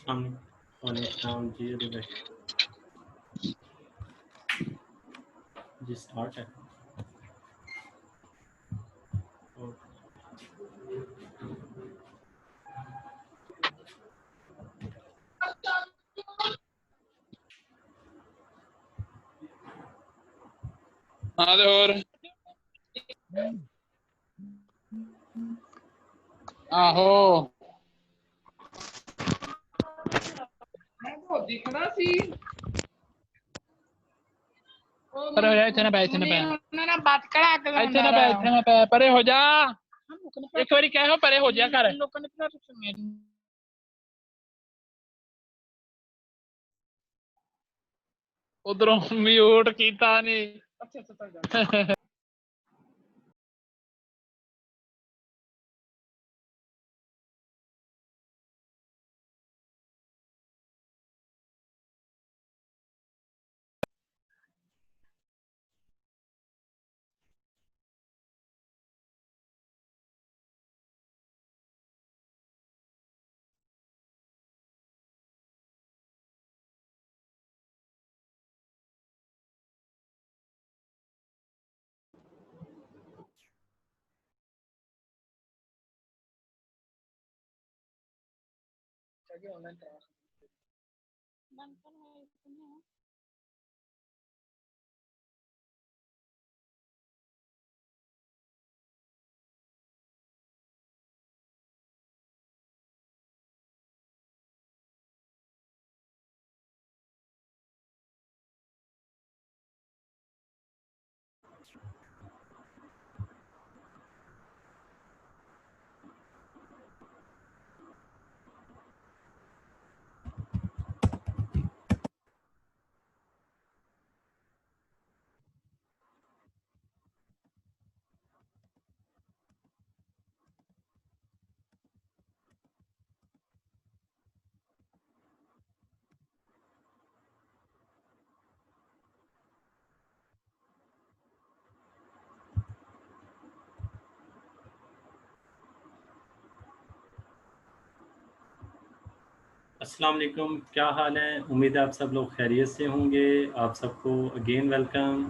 वालेकुम जी अली भाई जी स्टार्ट है। हाँ ते होर आहो मैं तो दिखना सी पर हो जा इतने पे ना बात करा के इतने पे परे हो जा एक बारी कहो परे हो जा कर लोगों ने इतना सुन उधरों म्यूट कीता नहीं अच्छा ऑनलाइन करा अस्सलाम वालेकुम, क्या हाल है? उम्मीद है आप सब लोग खैरियत से होंगे। आप सबको अगेन वेलकम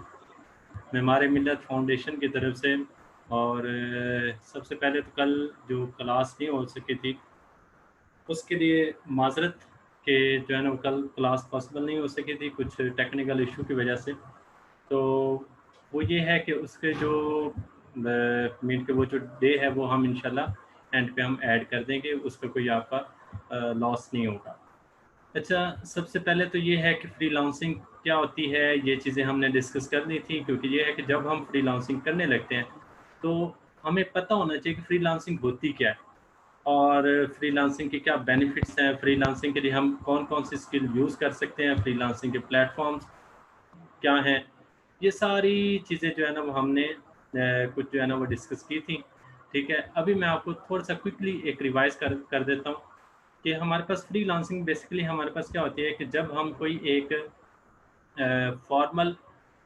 मेमार मिल्लत फाउंडेशन की तरफ से। और सबसे पहले तो कल जो क्लास नहीं हो सकी थी उसके लिए माजरत कि जो है ना कल क्लास पॉसिबल नहीं हो सकी थी कुछ टेक्निकल इशू की वजह से। तो वो ये है कि उसके जो मीट के वो जो डे है वो हम इंशाल्लाह एंड पे हम ऐड कर देंगे, उसका कोई आपका लॉस नहीं होगा। अच्छा, सबसे पहले तो ये है कि फ्रीलांसिंग क्या होती है, ये चीज़ें हमने डिस्कस करनी थी, क्योंकि ये है कि जब हम फ्रीलांसिंग करने लगते हैं तो हमें पता होना चाहिए कि फ्रीलांसिंग होती क्या है और फ्रीलांसिंग के क्या बेनिफिट्स हैं, फ्रीलांसिंग के लिए हम कौन कौन सी स्किल यूज़ कर सकते हैं, फ्रीलांसिंग के प्लेटफॉर्म्स क्या हैं। ये सारी चीज़ें जो है ना वो हमने कुछ जो है ना वो डिस्कस की थी। ठीक है, अभी मैं आपको थोड़ा सा क्विकली एक रिवाइज कर देता हूँ कि हमारे पास फ्रीलांसिंग बेसिकली हमारे पास क्या होती है कि जब हम कोई एक फॉर्मल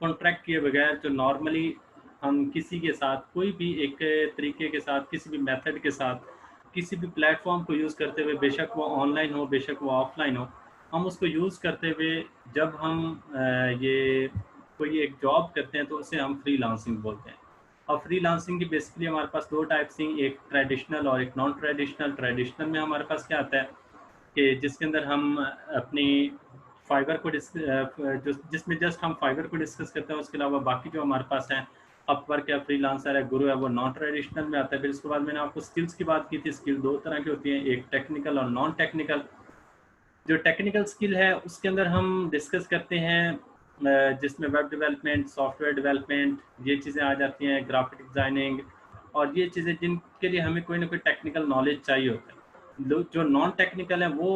कॉन्ट्रैक्ट किए बगैर जो नॉर्मली हम किसी के साथ कोई भी एक तरीके के साथ किसी भी मेथड के साथ किसी भी प्लेटफॉर्म को यूज़ करते हुए, बेशक वो ऑनलाइन हो बेशक वो ऑफलाइन हो, हम उसको यूज़ करते हुए जब हम ये कोई एक जॉब करते हैं तो उसे हम फ्रीलांसिंग बोलते हैं। और फ्रीलांसिंग की बेसिकली हमारे पास दो टाइप्स थी, एक ट्रेडिशनल और एक नॉन ट्रेडिशनल। ट्रेडिशनल में हमारे पास क्या आता है कि जिसके अंदर हम अपनी फाइबर को जिसमें जस्ट हम फाइबर को डिस्कस करते हैं, उसके अलावा बाकी जो हमारे पास हैं अपवर्क है, फ्रीलांसर है, गुरु है, वो नॉन ट्रेडिशनल में आता है। फिर उसके बाद मैंने आपको स्किल्स की बात की थी। स्किल दो तरह की होती हैं, एक टेक्निकल और नॉन टेक्निकल। जो टेक्निकल स्किल है उसके अंदर हम डिस्कस करते हैं जिसमें वेब डेवलपमेंट, सॉफ्टवेयर डेवलपमेंट, ये चीज़ें आ जाती हैं, ग्राफिक डिज़ाइनिंग और ये चीज़ें जिनके लिए हमें कोई ना कोई टेक्निकल नॉलेज चाहिए होता है। जो नॉन टेक्निकल है वो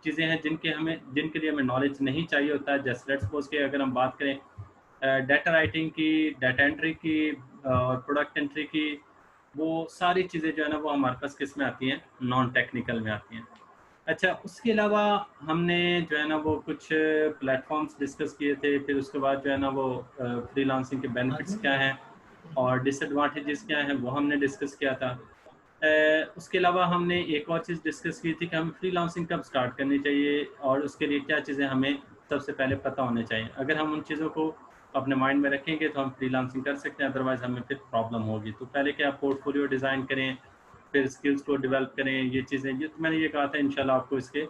चीज़ें हैं जिनके लिए हमें नॉलेज नहीं चाहिए होता है। जैसे लेट्स सपोज के अगर हम बात करें डाटा राइटिंग की, डाटा एंट्री की और प्रोडक्ट एंट्री की, वो सारी चीज़ें जो है ना वो हमारे पास किस में आती हैं, नॉन टेक्निकल में आती हैं। अच्छा, उसके अलावा हमने जो है ना वो कुछ प्लेटफॉर्म्स डिस्कस किए थे। फिर उसके बाद जो है ना वो फ्रीलांसिंग के बेनिफिट्स क्या हैं और डिसएडवांटेजेस क्या हैं वो हमने डिस्कस किया था। उसके अलावा हमने एक और चीज़ डिस्कस की थी कि हमें फ्रीलांसिंग कब स्टार्ट करनी चाहिए और उसके लिए क्या चीज़ें हमें सबसे पहले पता होने चाहिए। अगर हम उन चीज़ों को अपने माइंड में रखेंगे तो हम फ्रीलांसिंग कर सकते हैं, अदरवाइज़ हमें फिर प्रॉब्लम होगी। तो पहले क्या पोर्टफोलियो डिज़ाइन करें, फिर स्किल्स को डेवलप करें, ये चीज़ें ये तो मैंने ये कहा था इंशाल्लाह आपको इसके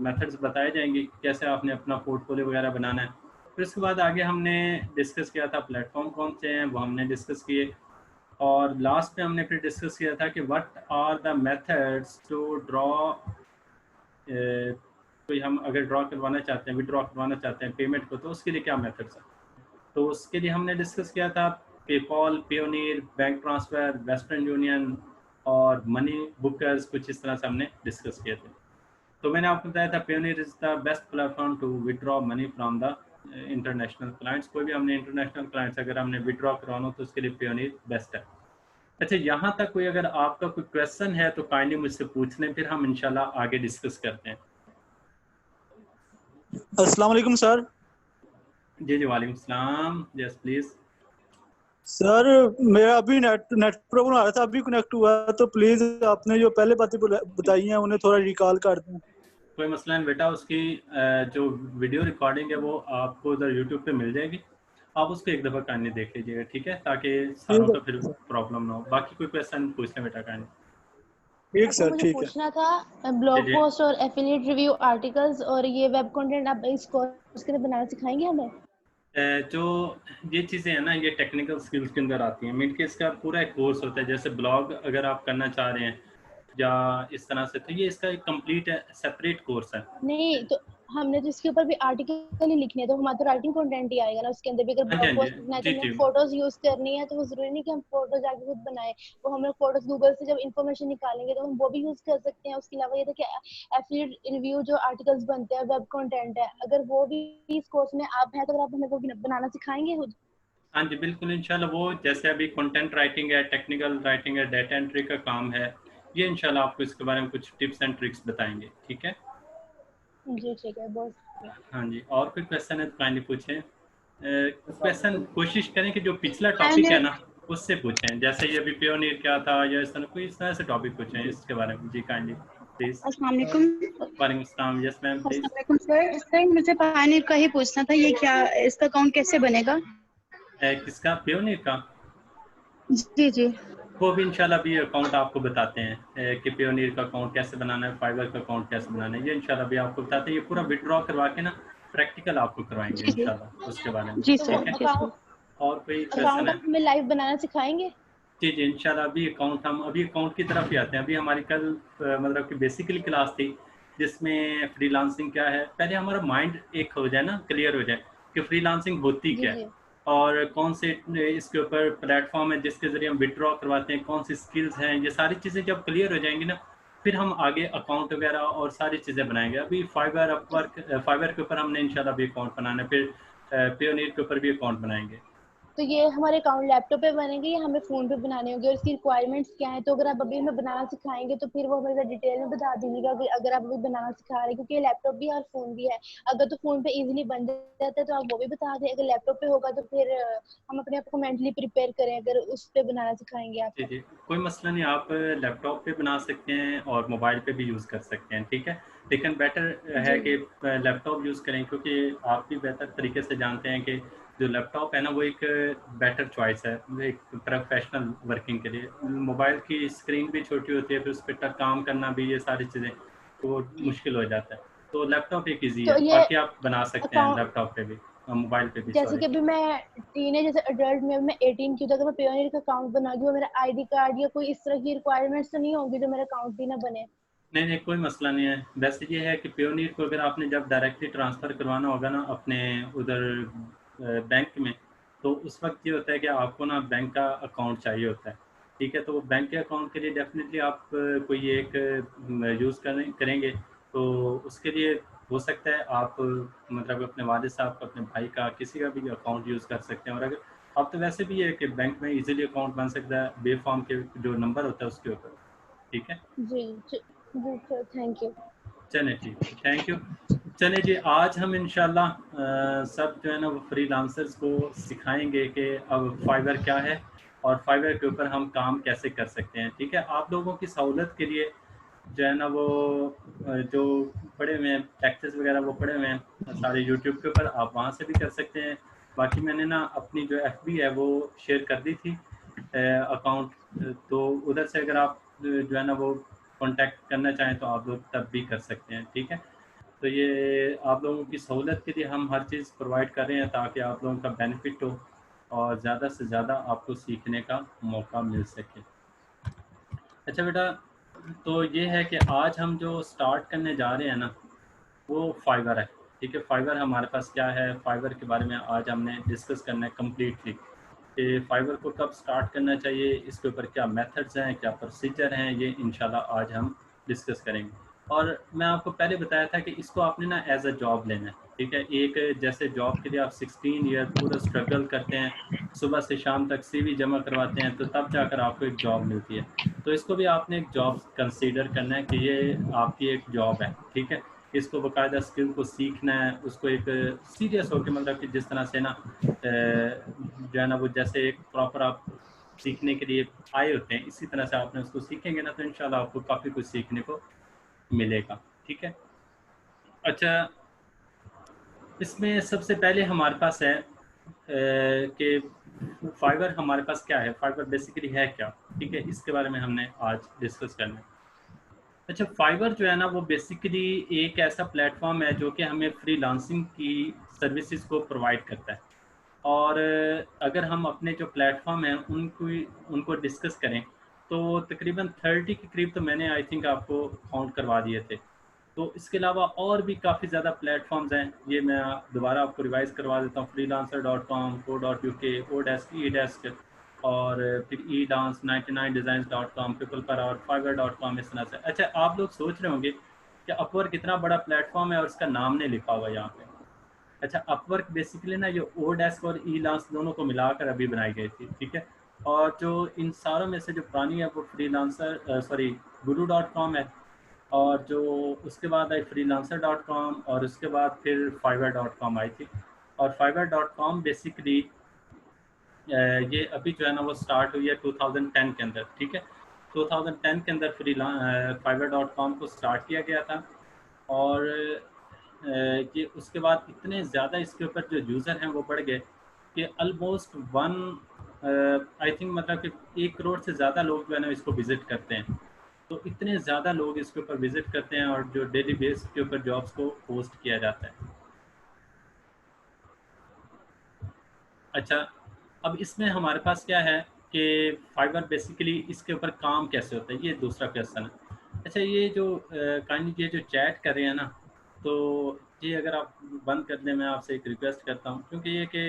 मेथड्स बताए जाएंगे कि कैसे आपने अपना पोर्टफोलियो वगैरह बनाना है। फिर उसके बाद आगे हमने डिस्कस किया था प्लेटफॉर्म कौन से हैं, वो हमने डिस्कस किए। और लास्ट में हमने फिर डिस्कस किया था कि what are the methods to draw, कोई हम अगर ड्रॉ करवाना चाहते हैं, विड्रॉ करवाना चाहते हैं पेमेंट को, तो उसके लिए क्या मेथड्स हैं। तो उसके लिए हमने डिस्कस किया था PayPal, Payoneer, bank transfer, western union और मनी बुकर्स, कुछ इस तरह से हमने डिस्कस किए थे। तो मैंने आपको बताया था Payoneer is the best platform to withdraw money from the international clients. कोई भी हमने इंटरनेशनल क्लाइंट्स अगर हमने विड्रॉ करवाना हो तो उसके लिए पेयोनियर बेस्ट है। अच्छा, यहाँ तक कोई अगर आपका कोई क्वेश्चन है तो काइंडली मुझसे पूछ लें, फिर हम इंशाल्लाह आगे डिस्कस करते हैं। अस्सलाम वालेकुम सर। जी जी, वालेकुम सलाम, यस प्लीज़। सर मेरा अभी नेट प्रॉब्लम आ रहा था, अभी कनेक्ट हुआ, तो प्लीज आपने जो पहले बातें बताई हैं उन्हें थोड़ा रिकॉल कर दें। कोई मसला नहीं बेटा, उसकी जो वीडियो रिकॉर्डिंग है वो आपको उधर यूट्यूब पे मिल जाएगी, आप उसको एक दफ़ा काइंडली देख लीजिएगा, ठीक है, ताकि सारों ठीक का फिर है प्रॉब्लम ना हो। बाकी कोई क्वेश्चन पूछ लें बेटा काइंडली। ठीक अच्छा, सर, मुझे ठीक है। पूछना था जी ब्लॉग जी। पोस्ट और एफिलिएट रिव्यू आर्टिकल्स और ये वेब कंटेंट आप इस कोर्स के अंदर बनाना सिखाएंगे हमें? जो ये चीज़ें हैं ना, ये टेक्निकल स्किल्स के अंदर आती हैं। मीन के इसका पूरा एक कोर्स होता है, जैसे ब्लॉग अगर आप करना चाह रहे हैं या इस तरह से, तो ये इसका एक कंप्लीट सेपरेट कोर्स है। नहीं तो हमने तो इसके ऊपर भी आर्टिकल ही लिखने हैं, तो हमारा तो राइटिंग कंटेंट ही आएगा ना उसके अंदर भी। अगर हाँ जी, ब्लॉग हाँ जी, पोस्ट लिखना है तो जी हमें जी। फोटोज यूज करनी है, तो वो जरूरी नहीं कि हम फोटो जाके खुद बनाए। वो हम लोग फोटोज गूगल से जब इन्फॉर्मेशन निकालेंगे तो हम वो भी यूज कर सकते हैं। उसके अलावा ये था कि एफिलिएट रिव्यू जो आर्टिकल्स बनते हैं, वेब कंटेंट है, अगर वो भी इस कोर्स में आप है तो आप हमें वो बनाना सिखाएंगे खुद? हाँ जी, बिल्कुल इंशाल्लाह। वो जैसे अभी कंटेंट राइटिंग है, टेक्निकल राइटिंग है, डाटा एंट्री का काम है, ये इंशाल्लाह आपको इसके बारे में कुछ टिप्स एंड ट्रिक्स बताएंगे, ठीक है। जी ठीक है, बहुत शुक्रिया। हाँ जी, और कोई क्वेश्चन है तो काइंडली पूछें। क्वेश्चन कोशिश करें कि जो पिछला टॉपिक है ना उससे पूछें, जैसे ये अभी पियोनियर क्या था या इस तरह कोई इस तरह से टॉपिक पूछें इसके बारे में। जी काइंडली प्लीज। अस्सलाम वालेकुम। वालेकुम अस्सलाम, यस मैम प्लीज। अस्सलाम वालेकुम सर। सर मुझे पानीर का ही पूछना था, ये क्या इसका अकाउंट कैसे बनेगा? किसका, पियोनियर का? जी जी। वो भी इंशाल्लाह भी अकाउंट आपको बताते हैं कि पियोनियर का अकाउंट कैसे बनाना है, फाइबर का अकाउंट कैसे बनाना है, ये इंशाल्लाह भी आपको बताते हैं। ये पूरा विड्रॉ करवा के ना प्रैक्टिकल आपको करवाएंगे जी जी इंशाल्लाह उसके बारे में, जी तो सर, ठीक है। जी सर। और कोई क्वेश्चन अकाउंट है? आप हमें लाइव बनाना सिखाएंगे? जी जी, इंशाल्लाह अभी अकाउंट, हम अभी अकाउंट की तरफ ही आते हैं। अभी हमारी कल मतलब कि बेसिकली क्लास थी जिसमें फ्रीलांसिंग क्या है, पहले हमारा माइंड एक हो जाए ना, क्लियर हो जाए कि फ्रीलांसिंग होती जी क्या है जी। और कौन से इसके ऊपर प्लेटफॉर्म है जिसके ज़रिए हम विड्रॉ करवाते हैं, कौन सी स्किल्स हैं, ये सारी चीज़ें जब क्लियर हो जाएंगी ना, फिर हम आगे अकाउंट वगैरह और सारी चीज़ें बनाएंगे। अभी फाइबर के ऊपर हमने इंशाल्लाह भी अकाउंट बनाना है, फिर पियोनियर के ऊपर भी अकाउंट बनाएंगे। तो ये हमारे अकाउंट लैपटॉप पे बनेंगे या हमें फोन पे बनाने होंगे, और इसकी रिक्वायरमेंट्स क्या है? तो अगर आप अभी हमें बनाना सिखाएंगे तो फिर वो हमें डिटेल में बता दीजिएगा कि अगर आप अभी बनाना सिखा रहे हैं, क्योंकि ये लैपटॉप भी है और फोन भी है। अगर तो फोन पे इजीली बन जाता है तो आप वो भी बता दें, अगर लैपटॉप पे होगा तो फिर हम अपने आप को मेंटली प्रिपेयर करें अगर उस पे बनाना सिखाएंगे आप जी तो। जी, कोई मसला नहीं, आप लैपटॉप पे बना सकते हैं और मोबाइल पे भी यूज़ कर सकते हैं, ठीक है। लेकिन बेटर है जी कि लैपटॉप यूज़ करें, क्योंकि आप भी बेहतर तरीके से जानते हैं कि जो लैपटॉप है ना वो एक बेटर चॉइस है एक प्रोफेशनल वर्किंग के लिए। मोबाइल की स्क्रीन भी छोटी होती है, फिर उस पर काम करना भी, ये सारी चीज़ें तो मुश्किल हो जाता है। तो लैपटॉप एक ईजी तो है, ये बाकी आप बना सकते हैं अकाउंट, लैपटॉप पे भी, मोबाइल पे भी, जैसे सॉरी। कि अभी मैं टीन है, जैसे अडल्ट में मैं 18 की हूँ, तो अगर मैं पेयोनियर का अकाउंट बनाऊंगी, वो मेरा आईडी कार्ड या कोई इस तरह की रिक्वायरमेंट्स तो नहीं होगी जो मेरा अकाउंट भी ना बने? नहीं नहीं, कोई मसला नहीं है। वैसे ये है कि पियोनियर को अगर आपने जब डायरेक्टली ट्रांसफ़र करवाना होगा ना अपने उधर बैंक में, तो उस वक्त ये होता है कि आपको ना बैंक का अकाउंट चाहिए होता है, ठीक है। तो बैंक के अकाउंट के लिए डेफिनेटली आप कोई एक यूज़ करेंगे, तो उसके लिए हो सकता है आप मतलब अपने वालिद साहब का, अपने भाई का, किसी का भी अकाउंट यूज़ कर सकते हैं। और अगर अब तो वैसे भी है कि बैंक में इजीली अकाउंट बन सकता है बे फॉर्म के जो नंबर होता है उसके ऊपर, ठीक है। जी जी सर, थैंक यू। चलें ठीक है, थैंक यू। चलिए जी, आज हम इंशाल्लाह सब जो है ना वो फ्रीलांसर्स को सिखाएंगे कि अब फाइवर क्या है और फाइवर के ऊपर हम काम कैसे कर सकते हैं। ठीक है, आप लोगों की सहूलत के लिए जो है ना वो जो पढ़े हुए हैं लेक्चर्स वगैरह वो पढ़े हुए हैं सारे यूट्यूब के ऊपर, आप वहाँ से भी कर सकते हैं। बाकी मैंने ना अपनी जो FB है वो शेयर कर दी थी अकाउंट, तो उधर से अगर आप जो है ना वो कांटेक्ट करना चाहें तो आप लोग तब भी कर सकते हैं। ठीक है, तो ये आप लोगों की सहूलत के लिए हम हर चीज़ प्रोवाइड कर रहे हैं ताकि आप लोगों का बेनिफिट हो और ज़्यादा से ज़्यादा आपको सीखने का मौका मिल सके। अच्छा बेटा, तो ये है कि आज हम जो स्टार्ट करने जा रहे हैं ना वो फाइवर है। ठीक है, फाइवर हमारे पास क्या है, फाइवर के बारे में आज हमने डिस्कस करना है कम्प्लीटली कि फाइवर को कब स्टार्ट करना चाहिए, इसके ऊपर क्या मेथड्स हैं, क्या प्रोसीजर हैं, ये इंशाल्लाह आज हम डिस्कस करेंगे। और मैं आपको पहले बताया था कि इसको आपने ना एज अ जॉब लेना है। ठीक है, एक जैसे जॉब के लिए आप 16 ईयर पूरा स्ट्रगल करते हैं, सुबह से शाम तक CV जमा करवाते हैं, तो तब जाकर आपको एक जॉब मिलती है। तो इसको भी आपने एक जॉब कंसीडर करना है कि ये आपकी एक जॉब है। ठीक है, इसको बाकायदा स्किल को सीखना है, उसको एक सीरियस होकर मतलब कि जिस तरह से ना जो है ना वो जैसे एक प्रॉपर आप सीखने के लिए आए होते हैं, इसी तरह से आपने उसको सीखेंगे ना तो इंशाल्लाह आपको काफ़ी कुछ सीखने को मिलेगा। ठीक है, अच्छा इसमें सबसे पहले हमारे पास है कि फाइवर हमारे पास क्या है, फाइवर बेसिकली है क्या। ठीक है, इसके बारे में हमने आज डिस्कस करना है। अच्छा, फाइवर जो है ना वो बेसिकली एक ऐसा प्लेटफॉर्म है जो कि हमें फ्रीलांसिंग की सर्विसेज को प्रोवाइड करता है। और अगर हम अपने जो प्लेटफॉर्म हैं उनको डिस्कस करें तो तकरीबन 30 के करीब तो मैंने आई थिंक आपको काउंट करवा दिए थे। तो इसके अलावा और भी काफ़ी ज़्यादा प्लेटफॉर्म्स हैं, ये मैं दोबारा आपको रिवाइज़ करवा देता हूँ। freelancer.com, co.uk, odesk, edesk और फिर eDance, 99designs.com, people per hour, fiverr.com, इस तरह से। अच्छा, आप लोग सोच रहे होंगे कि अपवर्क कितना बड़ा प्लेटफॉर्म है और उसका नाम नहीं लिखा हुआ यहाँ पे। अच्छा, अपवर्क बेसिकली ना ये odesk और eDance दोनों को मिलाकर अभी बनाई गई थी। ठीक है, और जो इन सारों में से जो पुरानी है वो guru.com है, और जो उसके बाद आई freelancer.com, और उसके बाद फिर fiverr.com आई थी। और fiverr.com बेसिकली ये अभी जो है ना वो स्टार्ट हुई है 2010 के अंदर। ठीक है, 2010 के अंदर fiverr.com को स्टार्ट किया गया था। और ये उसके बाद इतने ज़्यादा इसके ऊपर जो यूज़र हैं वो बढ़ गए कि ऑलमोस्ट आई थिंक मतलब कि 1 करोड़ से ज़्यादा लोग जो है ना इसको विज़िट करते हैं। तो इतने ज़्यादा लोग इसके ऊपर विज़िट करते हैं और जो डेली बेस के ऊपर जॉब्स को पोस्ट किया जाता है। अच्छा, अब इसमें हमारे पास क्या है कि फाइवर बेसिकली इसके ऊपर काम कैसे होता है, ये दूसरा क्वेश्चन है। अच्छा, ये जो काइंडली ये जो चैट कर रहे हैं ना, तो ये अगर आप बंद कर दें, मैं आपसे एक रिक्वेस्ट करता हूँ, क्योंकि ये कि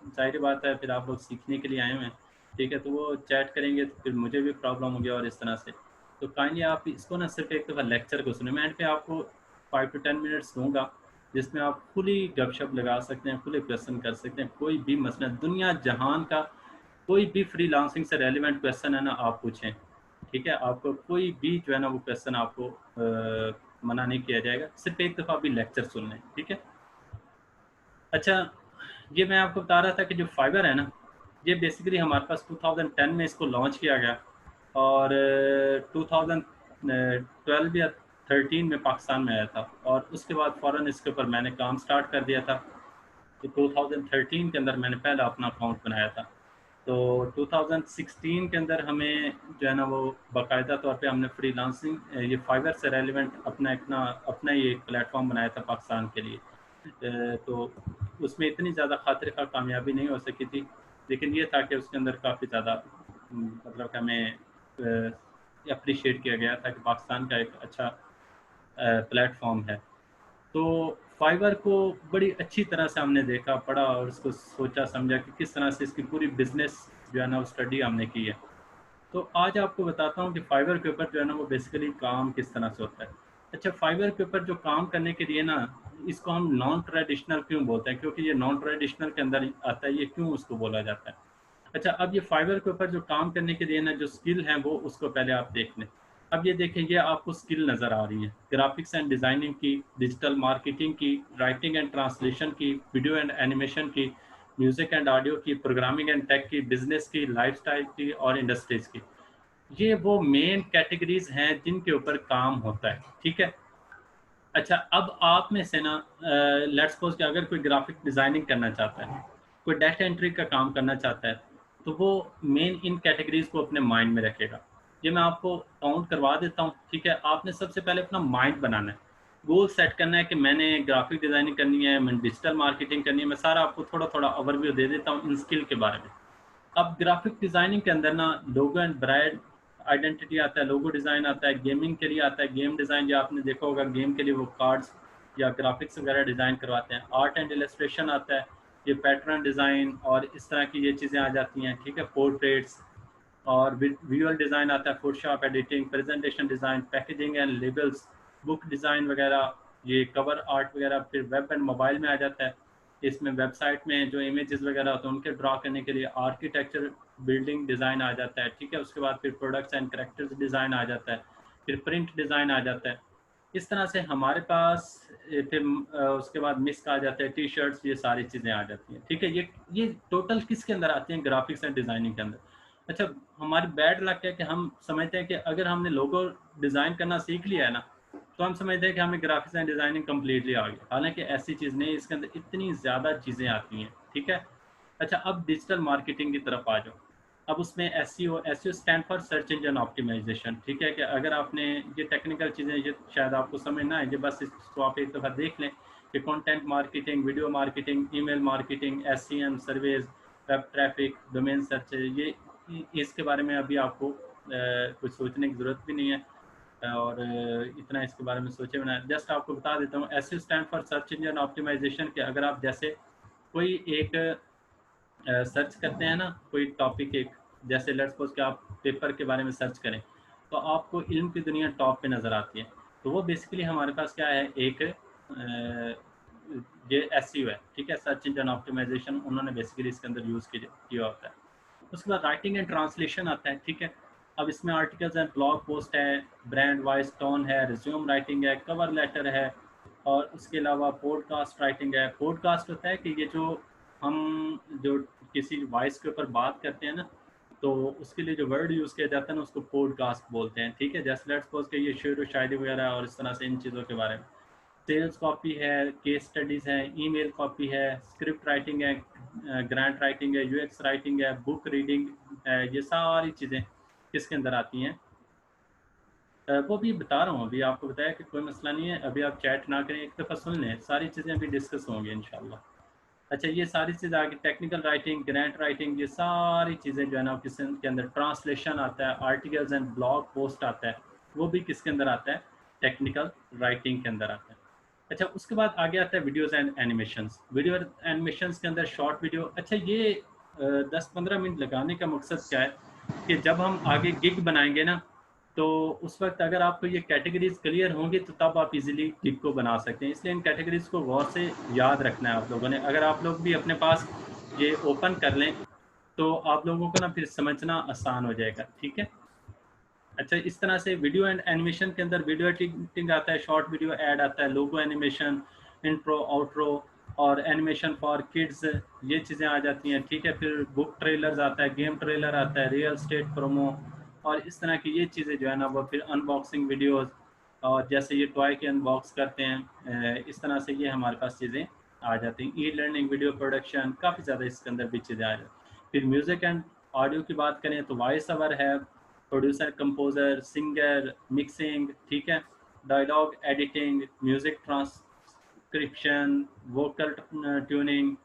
जाहिर बात है फिर आप लोग सीखने के लिए आए हुए हैं। ठीक है, तो वो चैट करेंगे तो फिर मुझे भी प्रॉब्लम होगी और इस तरह से। तो काइंडली आप इसको ना सिर्फ एक दफ़ा लेक्चर को सुने, मैं एंड पे आपको 5 to 10 मिनट्स दूँगा जिसमें आप खुली गपशप लगा सकते हैं, खुले क्वेश्चन कर सकते हैं, कोई भी मसला दुनिया जहान का कोई भी फ्रीलांसिंग से रेलिवेंट क्वेश्चन है ना आप पूछें। ठीक है, आपको कोई भी जो है ना वो क्वेश्चन आपको मना नहीं किया जाएगा, सिर्फ एक दफ़ा भी लेक्चर सुन लें। ठीक है, अच्छा ये मैं आपको बता रहा था कि जो फाइवर है ना ये बेसिकली हमारे पास 2010 में इसको लॉन्च किया गया और 2012 या 13 में पाकिस्तान में आया था, और उसके बाद फ़ौरन इसके ऊपर मैंने काम स्टार्ट कर दिया था। तो 2013 के अंदर मैंने पहला अपना अकाउंट बनाया था। तो 2016 के अंदर हमें जो है ना वो बाकायदा तौर पे हमने फ्रीलांसिंग ये फाइवर से रेलिवेंट अपना ही एक प्लेटफॉर्म बनाया था पाकिस्तान के लिए। तो उसमें इतनी ज़्यादा खातिर खा कामयाबी नहीं हो सकी थी, लेकिन ये था कि उसके अंदर काफ़ी ज़्यादा मतलब कि हमें अप्रिशिएट किया गया था कि पाकिस्तान का एक अच्छा प्लेटफॉर्म है। तो फाइवर को बड़ी अच्छी तरह से हमने देखा, पढ़ा और उसको सोचा समझा कि किस तरह से इसकी पूरी बिजनेस जो है ना वो स्टडी हमने की है। तो आज आपको बताता हूँ कि फाइवर के ऊपर जो है ना वो बेसिकली काम किस तरह से होता है। अच्छा, फाइवर के ऊपर जो काम करने के लिए ना इसको हम नॉन ट्रेडिशनल क्यों बोलते हैं, क्योंकि ये नॉन ट्रेडिशनल के अंदर आता है, ये क्यों उसको बोला जाता है। अच्छा, अब ये फाइवर के ऊपर जो काम करने के लिए ना जो स्किल है वो उसको पहले आप देख लें। अब ये देखें, ये आपको स्किल नज़र आ रही है ग्राफिक्स एंड डिज़ाइनिंग की, डिजिटल मार्केटिंग की, राइटिंग एंड ट्रांसलेशन की, वीडियो एंड एनिमेशन की, म्यूज़िक एंड ऑडियो की, प्रोग्रामिंग एंड टेक की, बिजनेस की, लाइफस्टाइल की और इंडस्ट्रीज की। ये वो मेन कैटेगरीज हैं जिनके ऊपर काम होता है, ठीक है। अच्छा, अब आप में से ना लेट्स सपोज कि अगर कोई ग्राफिक डिज़ाइनिंग करना चाहता है, कोई डाटा एंट्री का काम करना चाहता है, तो वो मेन इन कैटेगरीज को अपने माइंड में रखेगा। ये मैं आपको काउंट करवा देता हूँ, ठीक है। आपने सबसे पहले अपना माइंड बनाना है, गोल सेट करना है कि मैंने ग्राफिक डिज़ाइनिंग करनी है, मैंने डिजिटल मार्केटिंग करनी है। मैं सारा आपको थोड़ा थोड़ा ओवरव्यू दे देता हूँ इन स्किल के बारे में। अब ग्राफिक डिज़ाइनिंग के अंदर ना लोगो एंड ब्रांड आइडेंटिटी आता है, लोगो डिज़ाइन आता है, गेमिंग के लिए आता है गेम डिज़ाइन, या आपने देखा होगा गेम के लिए वो कार्ड्स या ग्राफिक्स वगैरह डिज़ाइन करवाते हैं। आर्ट एंड इलस्ट्रेशन आता है, ये पैटर्न डिज़ाइन और इस तरह की ये चीज़ें आ जाती हैं, ठीक है। पोर्ट्रेट्स और विजुअल डिज़ाइन आता है, Photoshop editing, presentation design, packaging and labels, book design वगैरह, ये कवर आर्ट वगैरह। फिर वेब एंड मोबाइल में आ जाता है, इसमें वेबसाइट में जो इमेजेस वगैरह होते हैं उनके ड्रॉ करने के लिए आर्किटेक्चर बिल्डिंग डिज़ाइन आ जाता है, ठीक है। उसके बाद फिर प्रोडक्ट्स एंड कैरेक्टर्स डिज़ाइन आ जाता है, फिर प्रिंट डिज़ाइन आ जाता है। इस तरह से हमारे पास फिर उसके बाद मिस्क आ जाता है, टी शर्ट्स, ये सारी चीज़ें आ जाती हैं, ठीक है। ये टोटल किसके अंदर आती हैं? ग्राफिक्स एंड डिज़ाइनिंग के अंदर। अच्छा, हमारी बैड लक है कि हम समझते हैं कि अगर हमने लोगो डिज़ाइन करना सीख लिया है ना, तो हम समझते हैं कि हमें ग्राफिक्स एंड डिज़ाइनिंग कम्प्लीटली आ गई। हालांकि ऐसी चीज़ नहीं, इसके अंदर इतनी ज़्यादा चीज़ें आती हैं, ठीक है। अच्छा, अब डिजिटल मार्केटिंग की तरफ आ जाओ। अब उसमें SEO stand for search engine optimisation, ठीक है। कि अगर आपने ये टेक्निकल चीज़ें ये शायद आपको समझ ना आए, ये बस इसको आप एक दफ़ा देख लें कि content marketing, video marketing, email marketing, SEM, surveys, web traffic, domain search, ये इसके बारे में अभी आपको कुछ सोचने की ज़रूरत भी नहीं है और इतना इसके बारे में सोचे बिना जस्ट आपको बता देता हूँ। SEO stand for search engine optimisation के अगर आप जैसे कोई एक सर्च करते हैं ना, कोई टॉपिक एक, जैसे लेट्स सपोज कि आप पेपर के बारे में सर्च करें तो आपको इल्म की दुनिया टॉप पे नज़र आती है। तो वो बेसिकली हमारे पास क्या है, एक ये एसईओ है, ठीक है। सर्च इंजन ऑप्टिमाइजेशन उन्होंने बेसिकली इसके अंदर यूज़ किया होता है। उसके बाद राइटिंग एंड ट्रांसलेशन आता है, ठीक है। अब इसमें आर्टिकल्स एंड ब्लॉग पोस्ट है, ब्रांड वाइज टोन है, रिज्यूम राइटिंग है, कवर लेटर है और उसके अलावा पॉडकास्ट राइटिंग है। पॉडकास्ट होता है कि ये जो किसी वॉइस के ऊपर बात करते हैं ना, तो उसके लिए जो वर्ड यूज़ किया जाता है ना उसको पॉडकास्ट बोलते हैं, ठीक है। जैसे लेट्स सपोज कि ये शेर व शायरी वगैरह और इस तरह से इन चीज़ों के बारे में। सेल्स कॉपी है, केस स्टडीज़ है, ईमेल कॉपी है, स्क्रिप्ट राइटिंग है, ग्रांट राइटिंग है, यूएक्स राइटिंग है, बुक रीडिंग है, ये सारी चीज़ें किसके अंदर आती हैं। वो भी बता रहा हूँ, अभी आपको बताया कि कोई मसला नहीं है, अभी आप चैट ना करें, एक दफ़ा सुन लें, सारी चीज़ें अभी डिस्कस होंगी इंशाल्लाह। अच्छा, ये सारी चीज़ें आगे, टेक्निकल राइटिंग, ग्रांट राइटिंग, ये सारी चीज़ें जो है ना किस के अंदर, ट्रांसलेशन आता है, आर्टिकल्स एंड ब्लॉग पोस्ट आता है, वो भी किसके अंदर आता है, टेक्निकल राइटिंग के अंदर आता है। अच्छा, उसके बाद आगे आता है videos and animations. Video animations के अंदर शॉर्ट वीडियो। अच्छा, ये 10-15 मिनट लगाने का मकसद क्या है कि जब हम आगे गिग बनाएंगे ना, तो उस वक्त अगर आपको ये कैटेगरीज क्लियर होंगी तो तब आप इजीली गिग को बना सकते हैं। इसलिए इन कैटेगरीज को गौर से याद रखना है आप लोगों ने। अगर आप लोग भी अपने पास ये ओपन कर लें तो आप लोगों को ना फिर समझना आसान हो जाएगा, ठीक है। अच्छा, इस तरह से वीडियो एंड एनिमेशन के अंदर वीडियो एडिटिंग आता है, शॉर्ट वीडियो ऐड आता है, लोगो एनिमेशन, इंट्रो, आउट्रो और एनिमेशन फॉर किड्स, ये चीज़ें आ जाती हैं, ठीक है। फिर बुक ट्रेलर्स आता है, गेम ट्रेलर आता है, रियल स्टेट प्रोमो और इस तरह की ये चीज़ें जो है ना वो फिर अनबॉक्सिंग वीडियोस और जैसे ये टॉय के अनबॉक्स करते हैं, इस तरह से ये हमारे पास चीज़ें आ जाती हैं। ई लर्निंग, वीडियो प्रोडक्शन, काफ़ी ज़्यादा इसके अंदर भी चीज़ें आ जाती हैं। फिर म्यूज़िक एंड ऑडियो की बात करें तो वॉइस ओवर है, प्रोड्यूसर, कंपोजर, सिंगर, मिक्सिंग, ठीक है, dialogue editing, music transcription, vocal tuning,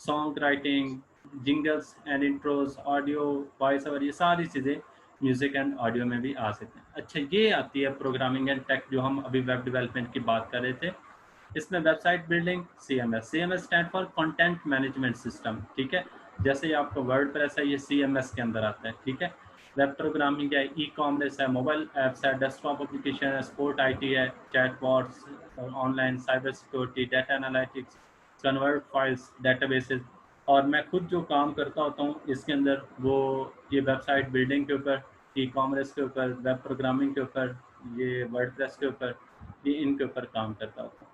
song writing, jingles and intros, audio, voice over, ये सारी चीज़ें म्यूज़िक एंड ऑडियो में भी आ सकते हैं। अच्छा, ये आती है प्रोग्रामिंग एंड टेक, जो हम अभी वेब डेवलपमेंट की बात कर रहे थे। इसमें website building, CMS stand for content management system, ठीक है। जैसे ही आपका वर्डप्रेस है, ये CMS के अंदर आता है, ठीक है। वेब प्रोग्रामिंग है, ई कॉमर्स है, मोबाइल ऐप्स है, डेस्कटॉप एप्लीकेशन है, स्पोर्ट IT है, chatbots, online cyber security, data analytics, convert files, databases. और मैं खुद जो काम करता होता हूँ इसके अंदर, वो ये वेबसाइट बिल्डिंग के ऊपर, ई कॉमर्स के ऊपर, वेब प्रोग्रामिंग के ऊपर, ये वर्डप्रेस के ऊपर, ये इनके ऊपर काम करता होता हूँ।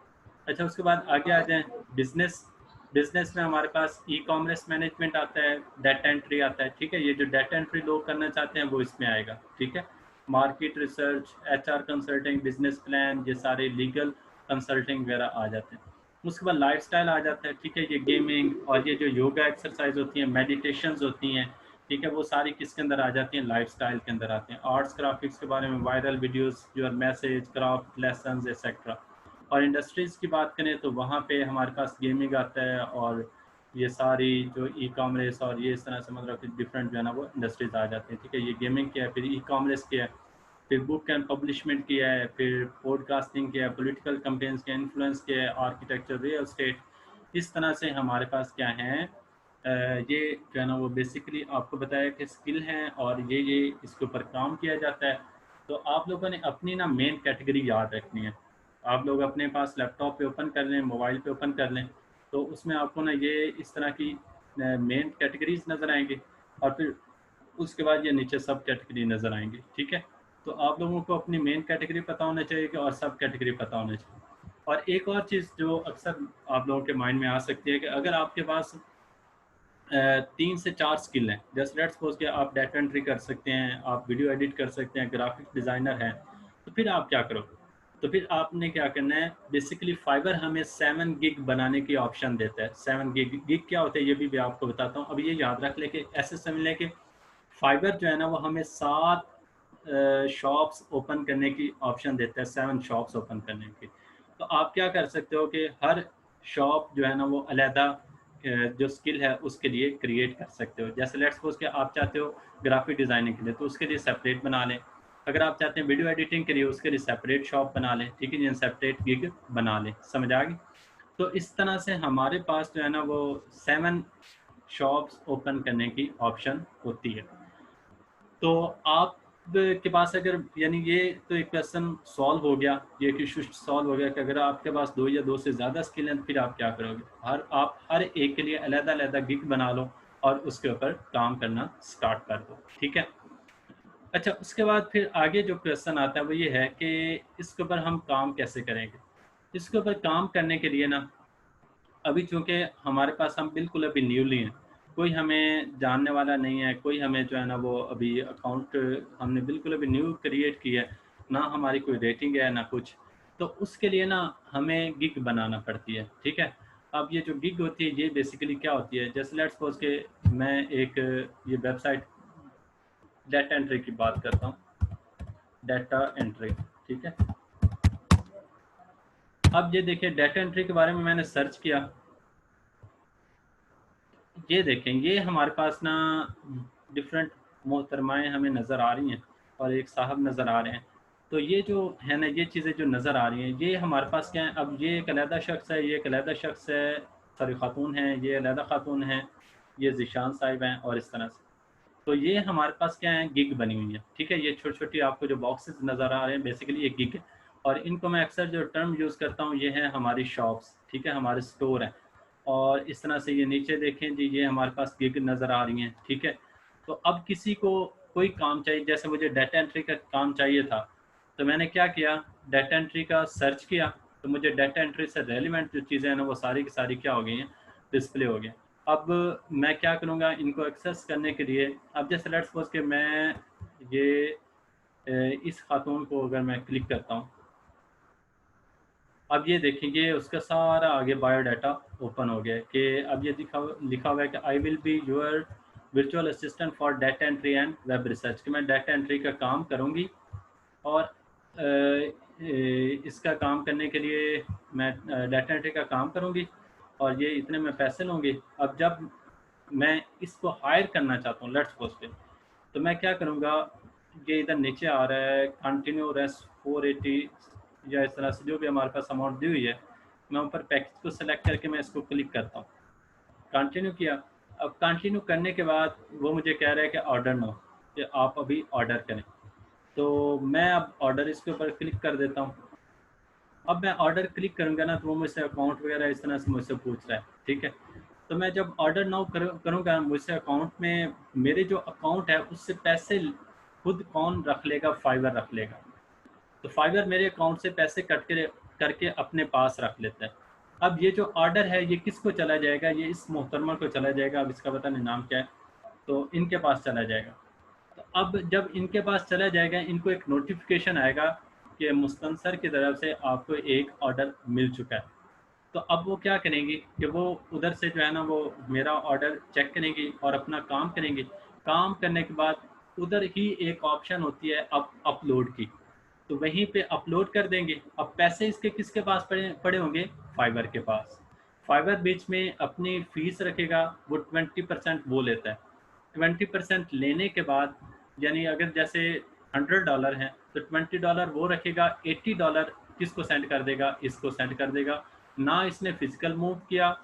अच्छा, उसके बाद आगे आ जाएँ बिजनेस बिजनेस में हमारे पास ई कॉमर्स मैनेजमेंट आता है, डाटा एंट्री आता है, ठीक है। ये जो डाटा एंट्री लोग करना चाहते हैं वो इसमें आएगा, ठीक है। Market research, HR consulting, business plan, ये सारे लीगल कंसल्टिंग वगैरह आ जाते हैं। उसके बाद लाइफस्टाइल आ जाता है, ठीक है। ये गेमिंग और ये जो योगा एक्सरसाइज होती हैं, मेडिटेशंस होती हैं, ठीक है, वो सारी किसके अंदर आ जाती हैं, लाइफस्टाइल के अंदर आते हैं। आर्ट्स ग्राफिक्स के बारे में viral videos, your message, craft, lessons etcetera. और इंडस्ट्रीज़ की बात करें तो वहाँ पे हमारे पास गेमिंग आता है, और ये सारी जो ई कॉमर्स और ये इस तरह से मतलब कि डिफरेंट जो है ना वो इंडस्ट्रीज़ आ जाती हैं, ठीक है। ये गेमिंग किया है, फिर ई कॉमर्स किया है, फिर बुक एंड पब्लिशमेंट किया है, फिर पॉडकास्टिंग किया है, पॉलिटिकल कैंपेन्स किया, इन्फ्लुएंस किया है, आर्किटेक्चर, रियल एस्टेट। इस तरह से हमारे पास क्या है, ये जो है ना वो बेसिकली आपको बताया कि स्किल हैं, और ये इसके ऊपर काम किया जाता है। तो आप लोगों ने अपनी ना मेन कैटेगरी याद रखनी है। आप लोग अपने पास लैपटॉप पे ओपन कर लें, मोबाइल पे ओपन कर लें, तो उसमें आपको ना ये इस तरह की मेन कैटेगरीज नज़र आएंगी, और फिर उसके बाद ये नीचे सब कैटेगरी नज़र आएंगी, ठीक है। तो आप लोगों को अपनी मेन कैटेगरी पता होना चाहिए कि और सब कैटेगरी पता होना चाहिए। और एक और चीज़ जो अक्सर आप लोगों के माइंड में आ सकती है कि अगर आपके पास 3 से 4 स्किल हैं, जैसे लेट्स सपोज कि आप डाटा एंट्री कर सकते हैं, आप वीडियो एडिट कर सकते हैं, ग्राफिक डिज़ाइनर हैं, तो फिर आप क्या करोगे? तो फिर आपने क्या करना है, बेसिकली फाइवर हमें 7 गिग बनाने की ऑप्शन देता है। 7 गिग क्या होता है ये भी आपको बताता हूँ। अब ये याद रख ले कि ऐसे समझ लें कि फाइवर जो है ना वो हमें 7 शॉप्स ओपन करने की ऑप्शन देता है, 7 शॉप्स ओपन करने की। तो आप क्या कर सकते हो कि हर शॉप जो है ना वो अलहदा जो स्किल है उसके लिए क्रिएट कर सकते हो। जैसे लेट्स सपोज कि आप चाहते हो ग्राफिक डिज़ाइनिंग के लिए, तो उसके लिए सेपरेट बना लें। अगर आप चाहते हैं वीडियो एडिटिंग के लिए, उसके लिए सेपरेट शॉप बना लें, ठीक है, सेपरेट गिग बना लें। समझ आ गई? तो इस तरह से हमारे पास जो है ना वो 7 शॉप्स ओपन करने की ऑप्शन होती है। तो आप के पास अगर यानी ये तो एक क्वेश्चन सॉल्व हो गया, ये एक इशू सॉल्व हो गया कि अगर आपके पास 2 या 2 से ज़्यादा स्किल हैं फिर आप क्या करोगे। आप हर एक के लिए अलग-अलग गिग बना लो और उसके ऊपर काम करना स्टार्ट कर दो, ठीक है। अच्छा, उसके बाद फिर आगे जो क्वेश्चन आता है वो ये है कि इसके ऊपर हम काम कैसे करेंगे। इसके ऊपर काम करने के लिए ना, अभी चूँकि हमारे पास हम बिल्कुल अभी न्यूली हैं, कोई हमें जानने वाला नहीं है, कोई हमें जो है ना वो अभी अकाउंट हमने बिल्कुल अभी न्यू क्रिएट किया है, ना हमारी कोई रेटिंग है ना कुछ। तो उसके लिए ना हमें गिग बनाना पड़ती है, ठीक है। अब ये जो गिग होती है ये बेसिकली क्या होती है, जैसे लेट्स सपोज के मैं एक ये वेबसाइट डाटा एंट्री की बात करता हूँ, डाटा एंट्री, ठीक है। अब ये देखिए डाटा एंट्री के बारे में मैंने सर्च किया, ये देखें ये हमारे पास ना डिफरेंट मोहतरमाएँ हमें नज़र आ रही हैं और एक साहब नज़र आ रहे हैं। तो ये जो है ना ये चीज़ें जो नज़र आ रही हैं ये हमारे पास क्या है, अब ये एक अलहदा शख्स है, ये एक अलहदा शख्स है, सॉरी खातून है, ये अलहदा खातून है, ये ज़ीशान साहिब हैं, और इस तरह से। तो ये हमारे पास क्या है, गिग बनी हुई है, ठीक है। ये छोटी-छोटी आपको जो बॉक्सेस नज़र आ रहे हैं बेसिकली ये गिग है, और इनको मैं अक्सर जो टर्म यूज़ करता हूँ ये है हमारी शॉप्स, ठीक है, हमारे स्टोर हैं। और इस तरह से ये नीचे देखें जी, ये हमारे पास गिग नज़र आ रही हैं, ठीक है। तो अब किसी को कोई काम चाहिए, जैसे मुझे डाटा एंट्री का काम चाहिए था, तो मैंने क्या किया, डाटा एंट्री का सर्च किया, तो मुझे डाटा एंट्री से रेलिवेंट जो चीज़ें हैं ना वो सारी की सारी क्या हो गई हैं, डिस्प्ले हो गई। अब मैं क्या करूँगा इनको एक्सेस करने के लिए, अब जैसे लेट्स सपोज कि मैं ये इस खातून को अगर मैं क्लिक करता हूँ, अब ये देखेंगे उसका सारा आगे बायोडाटा ओपन हो गया कि अब ये लिखा हुआ है कि I will be your virtual assistant for data entry and web research, कि मैं डाटा एंट्री का काम करूँगी और इसका काम करने के लिए मैं डाटा एंट्री का काम करूँगी और ये इतने में पैसे लूँगी। अब जब मैं इसको हायर करना चाहता हूँ लेट्स सपोज पे, तो मैं क्या करूँगा, ये इधर नीचे आ रहा है कंटिन्यू रेस 480 या इस तरह से जो भी हमारे पास अमाउंट दी हुई है, मैं ऊपर पैकेज को सेलेक्ट करके मैं इसको क्लिक करता हूँ, कंटिन्यू किया। अब कंटिन्यू करने के बाद वो मुझे कह रहा है कि ऑर्डर नो, कि आप अभी ऑर्डर करें। तो मैं अब ऑर्डर इसके ऊपर क्लिक कर देता हूँ। अब मैं ऑर्डर क्लिक करूँगा ना तो वो मुझसे अकाउंट वगैरह इस तरह से मुझसे पूछ रहा है, ठीक है। तो मैं जब ऑर्डर नाउ करूँगा मुझसे अकाउंट में मेरे जो अकाउंट है उससे पैसे खुद कौन रख लेगा, फाइवर रख लेगा। तो फाइवर मेरे अकाउंट से पैसे कट करके अपने पास रख लेता है। अब ये जो ऑर्डर है ये किसको चला जाएगा, ये इस मोहतरमा को चला जाएगा, अब इसका पता नहीं नाम क्या है, तो इनके पास चला जाएगा। तो अब जब इनके पास चला जाएगा, इनको एक नोटिफिकेशन आएगा कि मुस्तनसर की तरफ से आपको एक ऑर्डर मिल चुका है। तो अब वो क्या करेंगी कि वो उधर से जो है ना वो मेरा ऑर्डर चेक करेंगी और अपना काम करेंगी। काम करने के बाद उधर ही एक ऑप्शन होती है अपलोड की, तो वहीं पे अपलोड कर देंगे। अब पैसे इसके किसके पास पड़े पड़े होंगे, फाइवर के पास। फाइवर बीच में अपनी फीस रखेगा, वो 20% वो लेता है। 20% लेने के बाद यानी अगर जैसे $100 हैं तो $20 वो रखेगा, $80 किसको सेंड कर देगा, इसको सेंड कर देगा। ना इसने फिजिकल मूव किया,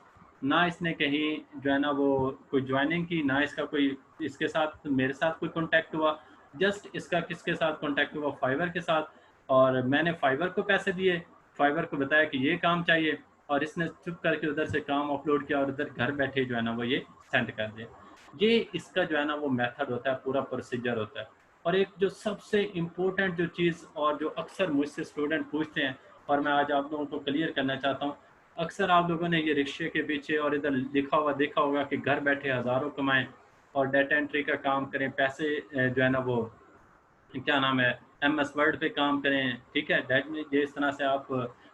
ना इसने कहीं जो है ना वो कोई ज्वाइनिंग की, ना इसका कोई इसके साथ मेरे साथ कोई कांटेक्ट हुआ। जस्ट इसका किसके साथ कांटेक्ट हुआ, फाइवर के साथ। और मैंने फाइवर को पैसे दिए, फाइवर को बताया कि ये काम चाहिए, और इसने चुप करके उधर से काम अपलोड किया और उधर घर बैठे जो है ना वो ये सेंड कर दिया। ये इसका जो है ना वो मेथड होता है, पूरा प्रोसीजर होता है। और एक जो सबसे इम्पोर्टेंट जो चीज़ और जो अक्सर मुझसे स्टूडेंट पूछते हैं और मैं आज आप लोगों को क्लियर करना चाहता हूँ, अक्सर आप लोगों ने ये रिक्शे के पीछे और इधर लिखा हुआ देखा होगा कि घर बैठे हज़ारों कमाएं और डाटा एंट्री का काम करें, पैसे जो है ना वो क्या नाम है MS वर्ड पे काम करें, ठीक है, डेट में जिस तरह से आप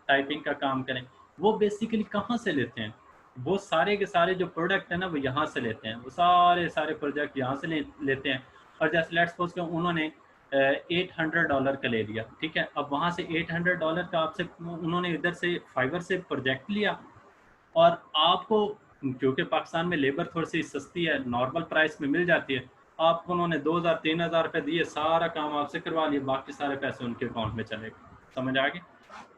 टाइपिंग का काम करें। वो बेसिकली कहाँ से लेते हैं, वो सारे के सारे जो प्रोडक्ट है ना वो यहाँ से लेते हैं, वो सारे प्रोजेक्ट यहाँ से लेते हैं। और जैसे लेट्स सपोज कि उन्होंने $800 का ले लिया, ठीक है। अब वहाँ से $800 का आपसे उन्होंने इधर से फाइवर से प्रोजेक्ट लिया, और आपको क्योंकि पाकिस्तान में लेबर थोड़ी सी सस्ती है, नॉर्मल प्राइस में मिल जाती है, आपको उन्होंने 2000-3000 रुपये दिए, सारा काम आपसे करवा लिया, बाकी सारे पैसे उनके अकाउंट में चले गए। समझ आ गए?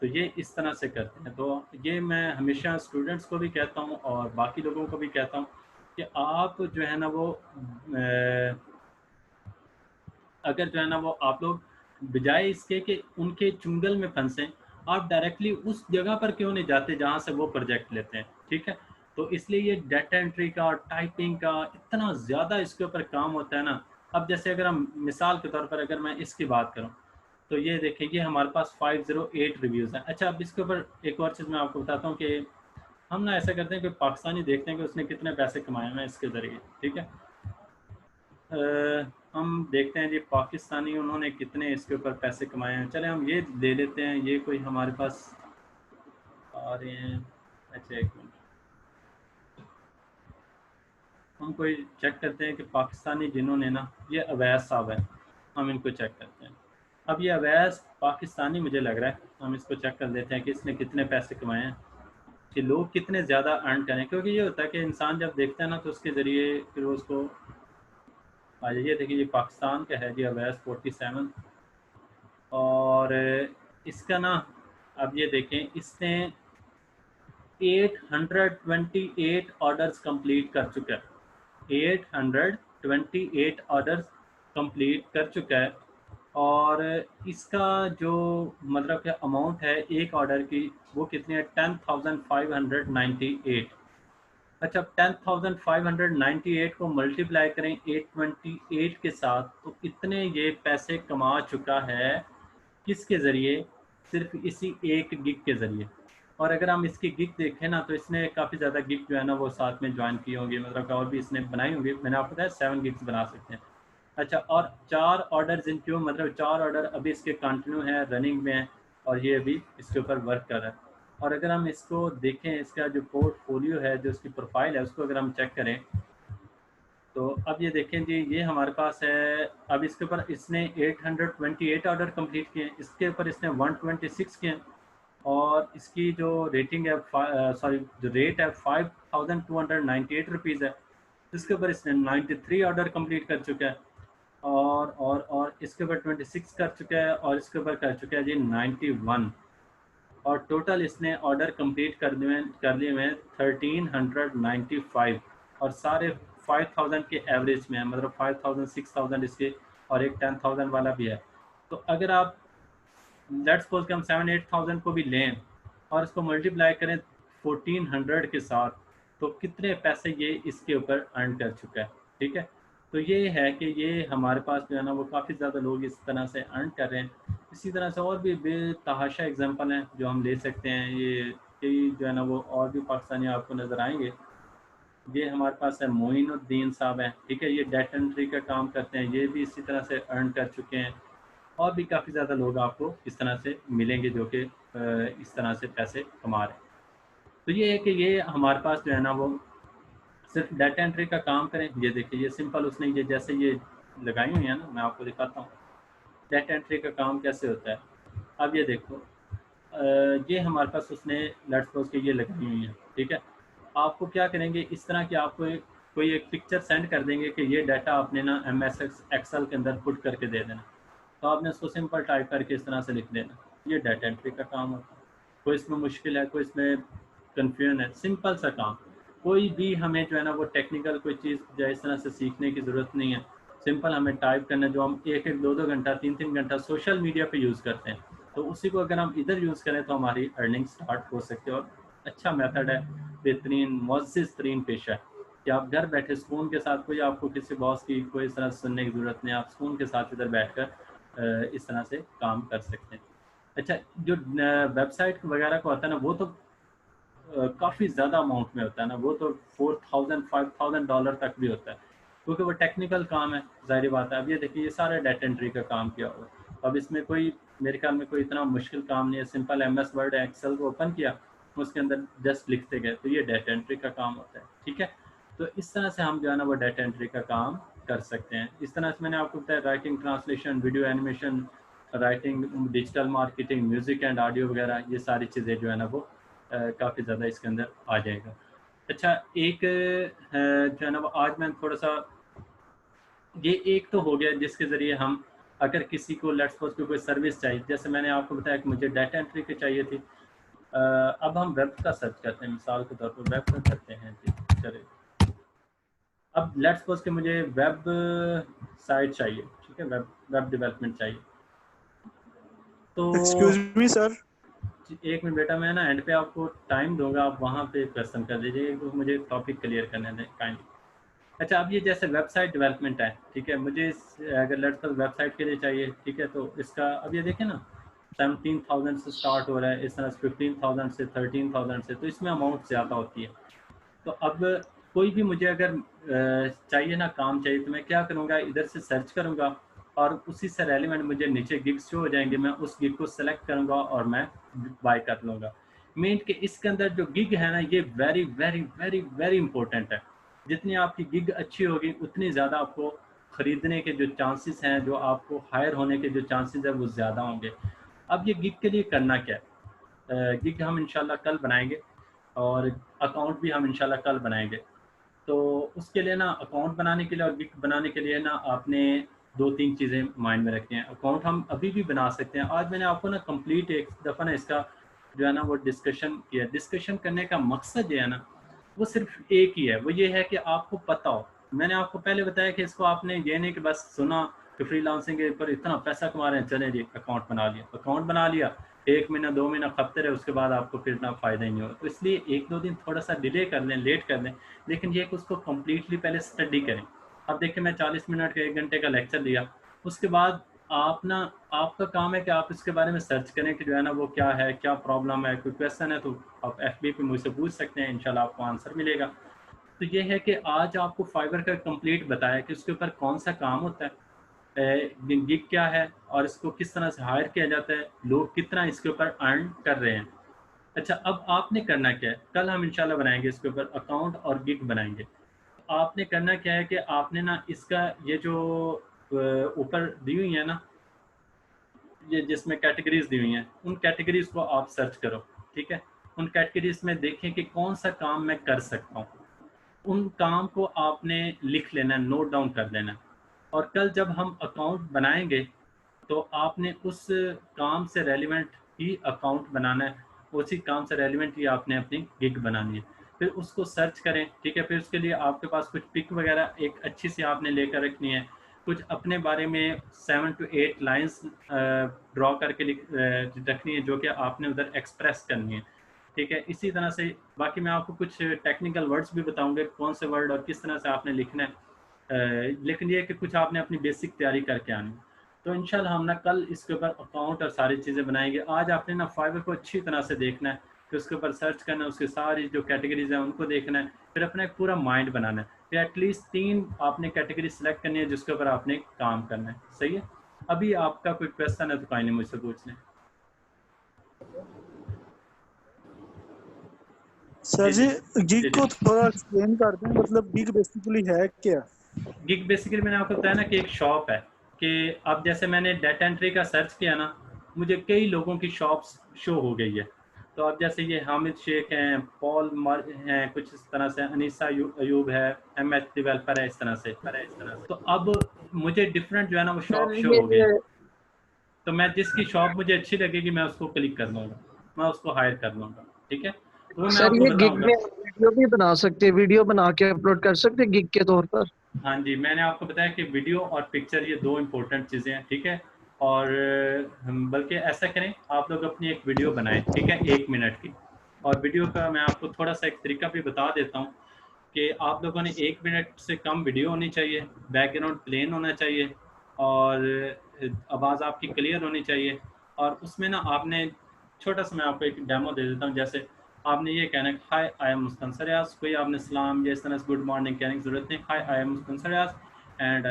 तो ये इस तरह से करते हैं। तो ये मैं हमेशा स्टूडेंट्स को भी कहता हूँ और बाकी लोगों को भी कहता हूँ कि आप जो है ना वो अगर जो है ना वो आप लोग बजाय इसके कि उनके चुंगल में फंसें, आप डायरेक्टली उस जगह पर क्यों नहीं जाते जहाँ से वो प्रोजेक्ट लेते हैं, ठीक है। तो इसलिए ये डाटा एंट्री का, टाइपिंग का इतना ज़्यादा इसके ऊपर काम होता है ना। अब जैसे अगर हम मिसाल के तौर पर अगर मैं इसकी बात करूँ, तो ये देखिए ये हमारे पास 508 रिव्यूज़ हैं। अच्छा, अब इसके ऊपर एक और चीज़ मैं आपको बताता हूँ कि हम ना ऐसा करते हैं कि पाकिस्तानी देखते हैं कि उसने कितने पैसे कमाए हैं इसके ज़रिए, ठीक है। हम देखते हैं जी पाकिस्तानी उन्होंने कितने इसके ऊपर पैसे कमाए हैं। चले हम ये ले लेते हैं, ये कोई हमारे पास आ रहे हैं। अच्छा एक मिनट, हम कोई चेक करते हैं कि पाकिस्तानी जिन्होंने ना, ये अवैस साहब है, हम इनको चेक करते हैं। अब ये अवैस पाकिस्तानी मुझे लग रहा है, हम इसको चेक कर लेते हैं कि इसने कितने पैसे कमाए हैं, कि लोग कितने ज़्यादा अर्न करें। क्योंकि ये होता है कि इंसान जब देखता है ना तो उसके ज़रिए फिर वो उसको आ जाइए। देखिए ये पाकिस्तान का है जी अवैस 47, और इसका ना अब ये देखें इसने 828 ऑर्डर्स कंप्लीट कर चुका है, 828 ऑर्डर्स कंप्लीट कर चुका है। और इसका जो मतलब कि अमाउंट है एक ऑर्डर की वो कितनी है, 10,598। अच्छा, 10,598 को मल्टीप्लाई करें 828 के साथ, तो इतने ये पैसे कमा चुका है किसके ज़रिए, सिर्फ इसी एक गिग के ज़रिए। और अगर हम इसकी गिग देखें ना तो इसने काफ़ी ज़्यादा गिग जो है ना वो साथ में ज्वाइन किए होंगे, मतलब और भी इसने बनाई होंगी। मैंने आपको बताया 7 गिग्स बना सकते हैं। अच्छा, और 4 ऑर्डर इन क्यों, मतलब 4 ऑर्डर अभी इसके कंटिन्यू हैं, रनिंग में हैं, और ये अभी इसके ऊपर वर्क कर रहा है। और अगर हम इसको देखें, इसका जो पोर्टफोलियो है, जो इसकी प्रोफाइल है, उसको अगर हम चेक करें तो अब ये देखें जी ये हमारे पास है। अब इसके ऊपर इसने 828 ऑर्डर कंप्लीट किए हैं, इसके ऊपर इसने 126 किए हैं, और इसकी जो रेटिंग है जो रेट है 5,298 रुपीज़ है। इसके ऊपर इसने 93 ऑर्डर कंप्लीट कर चुका है, और इसके ऊपर 26 कर चुका है, और इसके ऊपर कर चुका है जी 91। और टोटल इसने ऑर्डर कंप्लीट कर लिए हुए 1395, और सारे 5,000 के एवरेज में है, मतलब 5,000 6,000 इसके, और एक 10,000 वाला भी है। तो अगर आप लेट्स सपोज कि हम 7-8,000 को भी लें और इसको मल्टीप्लाई करें 1400 के साथ, तो कितने पैसे ये इसके ऊपर अर्न कर चुका है, ठीक है। तो ये है कि ये हमारे पास जो है ना वो काफ़ी ज़्यादा लोग इस तरह से अर्न कर रहे हैं। इसी तरह से और भी बेतहाशा एग्जांपल हैं जो हम ले सकते हैं। ये कई जो है ना वो और भी पाकिस्तानी आपको नज़र आएंगे। ये हमारे पास है मोइनुद्दीन साहब हैं, ठीक है, ये डेटा एंट्री का काम करते हैं, ये भी इसी तरह से अर्न कर चुके हैं। और भी काफ़ी ज़्यादा लोग आपको इस तरह से मिलेंगे जो कि इस तरह से पैसे कमा रहे हैं। तो ये है कि ये हमारे पास जो है ना वो सिर्फ डाटा एंट्री का काम करें। ये देखिए, ये सिंपल उसने ये जैसे ये लगाई हुई है ना, मैं आपको दिखाता हूँ डाटा एंट्री का काम कैसे होता है। अब ये देखो, ये हमारे पास उसने लेट्स सपोज के ये लगाई हुई है, ठीक है। आपको क्या करेंगे, इस तरह की आपको कोई एक पिक्चर सेंड कर देंगे कि ये डाटा आपने ना MS एक्सेल के अंदर पुट करके दे देना। तो आपने उसको सिंपल टाइप करके इस तरह से लिख देना। ये डाटा एंट्री का काम होता है। कोई इसमें मुश्किल है, कोई इसमें कन्फ्यूजन है, सिंपल सा काम। कोई भी हमें जो है ना वो टेक्निकल कोई चीज़ जो इस तरह से सीखने की ज़रूरत नहीं है। सिंपल हमें टाइप करना, जो हम 1-1, 2-2 घंटा 3-3 घंटा सोशल मीडिया पे यूज़ करते हैं, तो उसी को अगर हम इधर यूज़ करें तो हमारी अर्निंग स्टार्ट हो सकती है। और अच्छा मेथड है, बेहतरीन मुअज़्ज़िज़ तरीन पेशा है कि आप घर बैठे सुकून के साथ, कोई आपको किसी बॉस की कोई इस तरह सुनने की ज़रूरत नहीं, आप सुकून के साथ इधर बैठकर इस तरह से काम कर सकते हैं। अच्छा, जो वेबसाइट वगैरह का होता है ना, वो तो काफ़ी ज़्यादा अमाउंट में होता है ना, वो तो $4,000-5,000 तक भी होता है, क्योंकि वो टेक्निकल काम है, ज़ाहिर बात है। अब ये देखिए, ये सारा डाटा एंट्री का काम किया हुआ है। अब इसमें कोई मेरे ख्याल में कोई इतना मुश्किल काम नहीं है। सिंपल MS वर्ड एक्सेल को ओपन किया, उसके अंदर जस्ट लिखते गए, तो ये डाटा एंट्री का काम होता है, ठीक है। तो इस तरह से हम जो है ना वो डाटा एंट्री का काम कर सकते हैं। इस तरह से मैंने आपको बताया, writing, translation, video animation, writing, digital marketing, music and audio वगैरह, ये सारी चीज़ें जो है ना वो काफ़ी ज़्यादा इसके अंदर आ जाएगा। अच्छा, एक जो है ना वो आज मैं थोड़ा सा, ये एक तो हो गया जिसके ज़रिए हम अगर किसी को लेट्स सपोज कोई सर्विस चाहिए, जैसे मैंने आपको बताया कि मुझे डाटा एंट्री की चाहिए थी। अब हम वेब का सर्च करते हैं, मिसाल के तौर पर वेब का करते हैं जी, चलिए। अब लेट्स सपोज कि मुझे वेब साइट चाहिए, ठीक है, वेब डेवलपमेंट चाहिए। तो एक्सक्यूज मी सर, एक मिनट बेटा, मैं ना एंड पे आपको टाइम दूंगा, आप वहाँ पे क्वेश्चन कर दीजिए, तो मुझे टॉपिक क्लियर करने दें काइंडली। अच्छा, अब ये जैसे वेबसाइट डेवलपमेंट है, ठीक है, मुझे अगर लेट्स सपोज वेबसाइट के लिए चाहिए, ठीक है, तो इसका अब ये देखें ना 17,000 से स्टार्ट हो रहा है, इस तरह से 15,000 से 13,000 से, तो इसमें अमाउंट ज़्यादा होती है। तो अब कोई भी मुझे अगर चाहिए ना, काम चाहिए, तो मैं क्या करूँगा, इधर से सर्च करूँगा और उसी से रेलिवेंट मुझे नीचे गिग्स शो हो जाएंगे, मैं उस गिग को सेलेक्ट करूँगा और मैं बाय कर लूँगा। मीन कि इसके अंदर जो गिग है ना, ये very very very very important है। जितनी आपकी गिग अच्छी होगी, उतनी ज़्यादा आपको ख़रीदने के जो चांसेस हैं, जो आपको हायर होने के जो चांसेस हैं, वो ज़्यादा होंगे। अब ये गिग के लिए करना क्या है, गिग हम इंशाल्लाह कल बनाएंगे और अकाउंट भी हम इंशाल्लाह कल बनाएंगे। तो उसके लिए ना, अकाउंट बनाने के लिए और गिग बनाने के लिए ना, आपने 2-3 चीज़ें माइंड में रखनी हैं। अकाउंट हम अभी भी बना सकते हैं। आज मैंने आपको ना कंप्लीट एक दफ़ा ना इसका जो है ना वो डिस्कशन किया। डिस्कशन करने का मकसद जो है ना, वो सिर्फ एक ही है, वो ये है कि आपको पता हो। मैंने आपको पहले बताया कि इसको आपने ये नहीं कि बस सुना कि फ्रीलांसिंग के ऊपर इतना पैसा कमा रहे हैं, चलें जी अकाउंट बना लिया। अकाउंट बना लिया, 1 महीना 2 महीना खपते रहे, उसके बाद आपको फिर इतना फ़ायदा ही नहीं होगा। तो इसलिए 1-2 दिन थोड़ा सा डिले कर लें, लेट कर लें, लेकिन ये कि उसको कम्प्लीटली पहले स्टडी करें। अब देखिए, मैं 40 मिनट का 1 घंटे का लेक्चर लिया, उसके बाद आप ना, आपका काम है कि आप इसके बारे में सर्च करें कि जो है ना वो क्या है, क्या प्रॉब्लम है। कोई क्वेश्चन है तो आप FB पे मुझसे पूछ सकते हैं, इंशाल्लाह आपको आंसर मिलेगा। तो ये है कि आज आपको फाइवर का कंप्लीट बताया कि उसके ऊपर कौन सा काम होता है, गिग क्या है और इसको किस तरह से हायर किया जाता है, लोग कितना इसके ऊपर अर्न कर रहे हैं। अच्छा, अब आपने करना क्या है, कल हम इंशाल्लाह बनाएंगे इसके ऊपर अकाउंट और गिग बनाएंगे। आपने करना क्या है कि आपने ना इसका ये जो ऊपर दी हुई है ना, ये जिसमें कैटेगरीज दी हुई हैं, उन कैटेगरीज को आप सर्च करो, ठीक है। उन कैटेगरीज में देखें कि कौन सा काम मैं कर सकता हूँ, उन काम को आपने लिख लेना, नोट डाउन कर लेना। और कल जब हम अकाउंट बनाएंगे तो आपने उस काम से रेलिवेंट ही अकाउंट बनाना है, उसी काम से रेलिवेंट ही आपने अपनी गिग बनानी है। फिर उसको सर्च करें, ठीक है। फिर उसके लिए आपके पास कुछ पिक वगैरह एक अच्छी सी आपने लेकर रखनी है, कुछ अपने बारे में 7 to 8 लाइंस ड्रॉ करके रखनी है, जो कि आपने उधर एक्सप्रेस करनी है, ठीक है। इसी तरह से बाकी मैं आपको कुछ टेक्निकल वर्ड्स भी बताऊंगे, कौन से वर्ड और किस तरह से आपने लिखना है। लेकिन ये कि कुछ आपने अपनी बेसिक तैयारी करके आनी है। तो इंशाल्लाह हम ना कल इसके ऊपर अकाउंट और सारी चीज़ें बनाएंगे। आज आपने ना फाइवर को अच्छी तरह से देखना है, फिर उसके ऊपर सर्च करना है, उसकी सारी जो कैटेगरीज हैं उनको देखना है, फिर अपना एक पूरा माइंड बनाना है, फिर एटलीस्ट 3 आपने कैटेगरी सेलेक्ट करनी है जिसके ऊपर आपने काम करना है। सही है। अभी आपका कोई क्वेश्चन है तो कोई नहीं मुझसे पूछ लें। सर जी गिग को थोड़ा एक्सप्लेन कर दें, मतलब गिग बेसिकली है क्या? गिग बेसिकली मैंने आपको बताया ना कि एक शॉप है, कि अब जैसे मैंने डाटा एंट्री का सर्च किया ना, मुझे कई लोगों की शॉप्स शो हो गई है। तो अब जैसे ये हामिद शेख हैं, पॉल मर हैं, कुछ इस तरह से, अनीसा अयूब है, MS डेवलपर है, इस तरह से। तो अब मुझे डिफरेंट जो है ना वो शॉप शो हो गई। तो मैं जिसकी शॉप मुझे अच्छी लगेगी मैं उसको क्लिक कर लूँगा, मैं उसको हायर कर लूँगा। ठीक है। तो मैं सर आपको ये गिग बताऊँगा। में वीडियो भी बना सकते हैं, वीडियो बना के अपलोड कर सकते हैं गिग के तौर पर। हाँ जी, मैंने आपको बताया कि वीडियो और पिक्चर ये 2 इम्पोर्टेंट चीज़ें हैं। ठीक है। और बल्कि ऐसा करें, आप लोग अपनी एक वीडियो बनाएं, ठीक है, 1 मिनट की। और वीडियो का मैं आपको थोड़ा सा एक तरीका भी बता देता हूँ कि आप लोगों ने 1 मिनट से कम वीडियो होनी चाहिए, बैकग्राउंड प्लेन होना चाहिए, और आवाज़ आपकी क्लियर होनी चाहिए। और उसमें ना आपने छोटा सा, मैं आपको एक डेमो दे देता हूँ। जैसे आपने ये कहना है, हाय आई एम मुस्कान सरयास, कोई आपने सलाम या इस तरह से गुड मॉर्निंग कहने की ज़रूरत नहीं। Hi I am Muskan Saryas and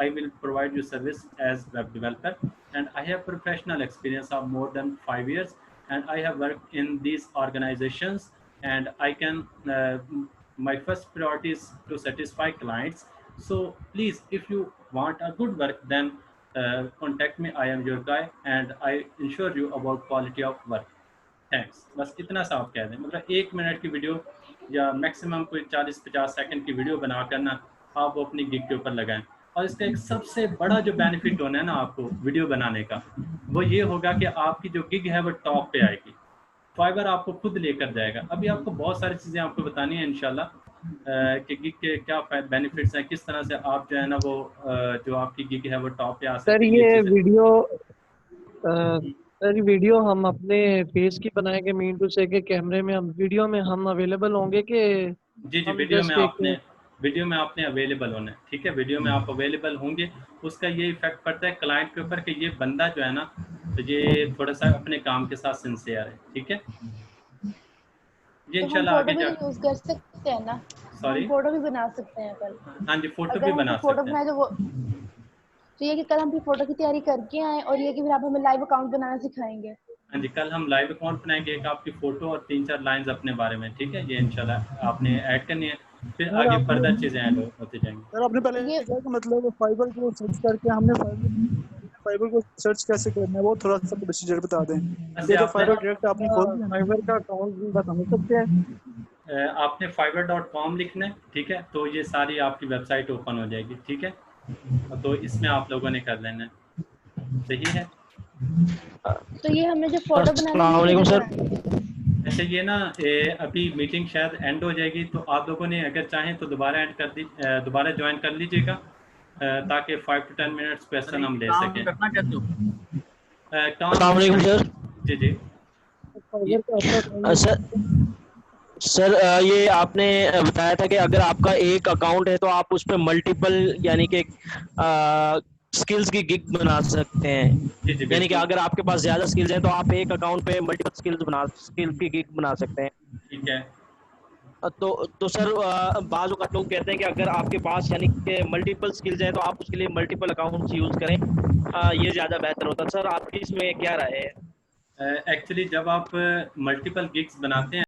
I will provide you service as web developer, and I have professional experience of more than 5 years, and I have worked in these organizations, and I can my first priority is to satisfy clients. So please, if you want a good work, then contact me. I am your guy, and I ensure you about quality of work. Thanks. बस इतना सा आप कह दें, मतलब 1 minute की video या maximum कोई 40-50 सेकंड की वीडियो बना कर ना आप वो अपनी गिग के ऊपर लगाएं। और इसका एक सबसे बड़ा जो बेनिफिट होना है ना आपको वीडियो बनाने का, वो ये होगा कि आपकी जो गिग है वो टॉप पे आएगी, फाइवर आपको खुद लेकर जाएगा। अभी आपको बहुत सारी चीज़ें आपको बतानी है इंशाल्लाह कि गिग के क्या बेनिफिट्स हैं, किस तरह से आप जो है ना वो जो आपकी गिग है वो टॉप पे आ सकती है। सर ये वीडियो हम अपने फेस की बनाएंगे, मीन टू से के कैमरे में हम वीडियो में हम अवेलेबल होंगे कि जी जी, वीडियो में आपने अवेलेबल होना है। ठीक है, वीडियो में आप अवेलेबल होंगे। उसका ये इफेक्ट पड़ता है क्लाइंट के ऊपर कि ये बंदा जो है ना, तो ये थोड़ा सा अपने काम के साथ सिंसियर है। ठीक है, ये इंशाल्लाह आगे जा यूज कर सकते हैं ना, सॉरी फोटो भी बना सकते हैं कल। हाँ जी, फोटो भी बना सकते हैं। तो ये कि कल हम भी फोटो की तैयारी करके आए, और ये कि फिर आप हमें लाइव अकाउंट बनाना सिखाएंगे। हाँ जी, कल हम लाइव अकाउंट बनाएंगे, एक आपकी फोटो और 3-4 लाइंस अपने बारे में। ठीक है, ये इंशाल्लाह आपने ऐड करनी है, फिर आगे फर्दर चीजें ऐड होती जाएंगी। सर आपने पहले ये कहा कि मतलब फाइबर को सर्च करके हमने फाइबर को सर्च कैसे करना है, वो थोड़ा सा प्रोसीजर बता दें। ये तो फाइबर डायरेक्ट आपने खोल दिया, फाइबर का अकाउंट भी बता सकते हैं। आपने fiverr.com लिखना है। ठीक है, तो ये सारी आपकी वेबसाइट ओपन हो जाएगी। ठीक है, तो इसमें आप लोगों ने कर लेना है। सही है। तो ये हमने जो फोटो बनानी है सर, अच्छा ये ना अभी मीटिंग शायद एंड हो जाएगी, तो आप लोगों ने अगर चाहें तो दोबारा दोबारा ज्वाइन कर लीजिएगा, ताकि 5 to 10 मिनट्स क्वेश्चन हम ले सकें। अस्सलाम वालेकुम सर। जी जी सर ये आपने बताया था कि अगर आपका एक अकाउंट है तो आप उस पर मल्टीपल यानी कि स्किल्स की गिग बना सकते हैं। यानी कि अगर आपके पास ज्यादा स्किल्स हैं तो आप एक अकाउंट पे मल्टीपल स्किल्स की गिग बना सकते हैं। ठीक है। तो सर बाज़ वक़्त लोग कहते हैं कि अगर आपके पास यानी कि मल्टीपल स्किल्स हैं तो आप उसके लिए मल्टीपल अकाउंट्स यूज़ करें, ये ज़्यादा बेहतर होता है। सर आपकी इसमें क्या राय है? एक्चुअली जब आप मल्टीपल गिग्स बनाते हैं